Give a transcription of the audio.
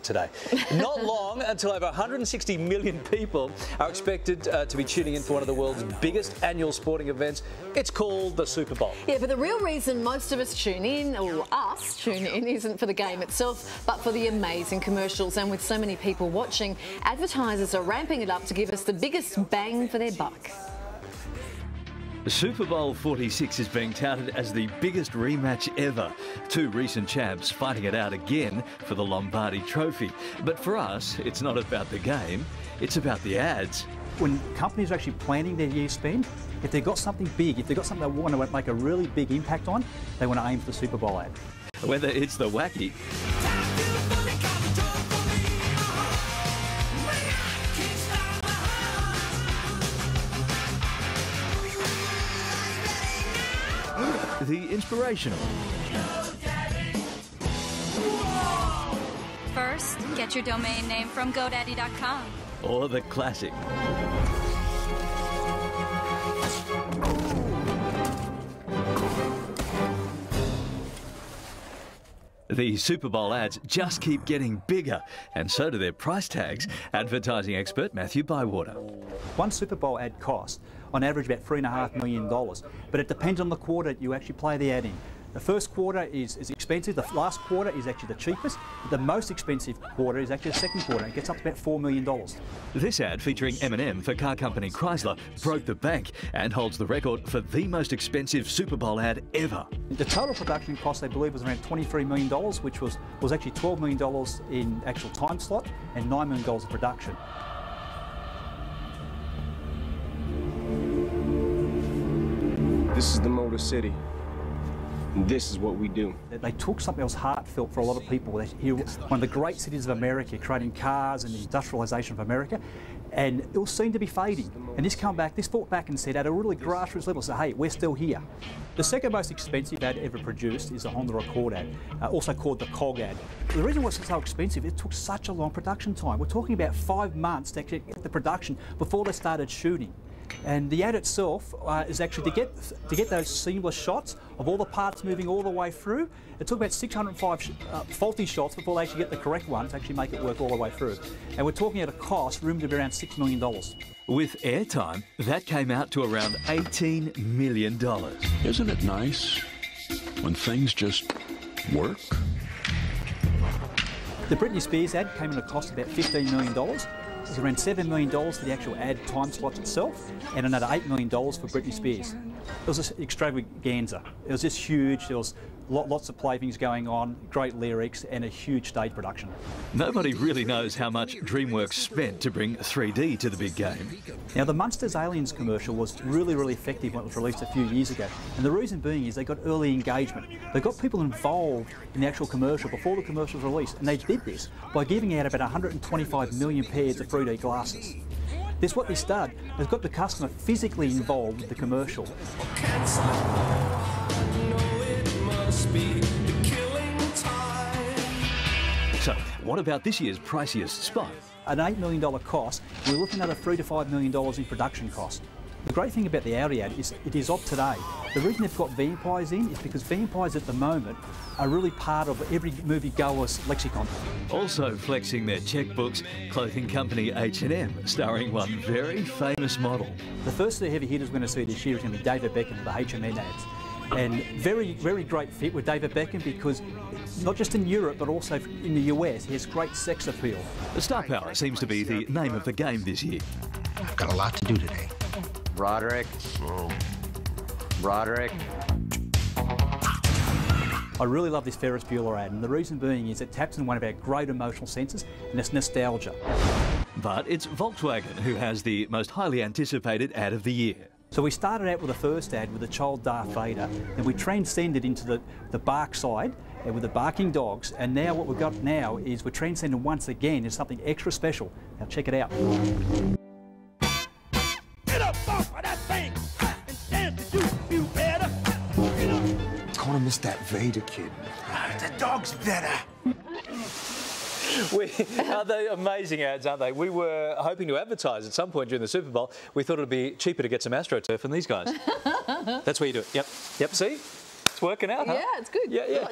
today. Not long until over 160 million people are expected to be tuning in for one of the world's biggest annual sporting events. It's called the Super Bowl. Yeah, but the real reason most of us tune in, or us tune in, isn't for the game itself, but for the amazing commercials. And with so many people watching, advertisers are ramping it up to give us the biggest bang for their buck. Super Bowl 46 is being touted as the biggest rematch ever. Two recent champs fighting it out again for the Lombardi Trophy. But for us, it's not about the game, it's about the ads. When companies are actually planning their year spend, if they've got something big, if they've got something they want to make a really big impact on, they want to aim for the Super Bowl ad. Whether it's the wacky, the inspirational. First, get your domain name from GoDaddy.com. Or the classic. The Super Bowl ads just keep getting bigger, and so do their price tags. Advertising expert Matthew Bywater. One Super Bowl ad costs, on average, about $3.5 million, but it depends on the quarter you actually play the ad in. The first quarter is expensive, the last quarter is actually the cheapest, the most expensive quarter is actually the second quarter. It gets up to about $4 million. This ad, featuring M&M for car company Chrysler, broke the bank and holds the record for the most expensive Super Bowl ad ever. The total production cost, I believe, was around $23 million, which was actually $12 million in actual time slot and $9 million of production. This is the Motor City. This is what we do. They took something that was heartfelt for a lot of people. One of the great cities of America, creating cars and the industrialisation of America, and it all seemed to be fading. And this fought back and said, at a really grassroots level, say, hey, we're still here. The second most expensive ad ever produced is the Honda Accord ad, also called the COG ad. The reason why it's so expensive, it took such a long production time. We're talking about 5 months to actually get the production before they started shooting. And the ad itself is actually to get those seamless shots of all the parts moving all the way through. It took about 605 faulty shots before they actually get the correct one to actually make it work all the way through. And we're talking at a cost rumored to be around $6 million. With airtime, that came out to around $18 million. Isn't it nice when things just work? The Britney Spears ad came at a cost of about $15 million. It was around $7 million for the actual ad time slot itself, and another $8 million for Britney Spears. It was an extravaganza. It was just huge. There was lots of playthings going on, great lyrics, and a huge stage production. Nobody really knows how much DreamWorks spent to bring 3D to the big game. Now, the Munsters Aliens commercial was really, really effective when it was released a few years ago. And the reason being is they got early engagement. They got people involved in the actual commercial before the commercial was released. And they did this by giving out about 125 million pairs of 3D glasses. What this done has got the customer physically involved with the commercial. So, what about this year's priciest spot? An $8 million cost, we're looking at a $3 to $5 million in production cost. The great thing about the Audi ad is it is of today. The reason they've got vampires in is because vampires at the moment are really part of every moviegoer's lexicon. Also flexing their checkbooks, clothing company H&M, starring one very famous model. The first of the heavy hitters we're going to see this year is going to be David Beckham for the H&M ads. And very, very great fit with David Beckham because not just in Europe but also in the US, he has great sex appeal. The star power seems to be the name of the game this year. I've got a lot to do today. Roderick. Roderick. I really love this Ferris Bueller ad, and the reason being is it taps into one of our great emotional senses, and it's nostalgia. But it's Volkswagen who has the most highly anticipated ad of the year. So we started out with the first ad with the child Darth Vader, and we transcended into the bark side with the barking dogs, and now what we've got now is we're transcending once again into something extra special. Now check it out. I miss that Vader kid. The dog's better. Are they amazing ads, aren't they? We were hoping to advertise at some point during the Super Bowl. We thought it'd be cheaper to get some AstroTurf than these guys. That's where you do it. Yep. See? It's working out, huh? Yeah, it's good. Yeah.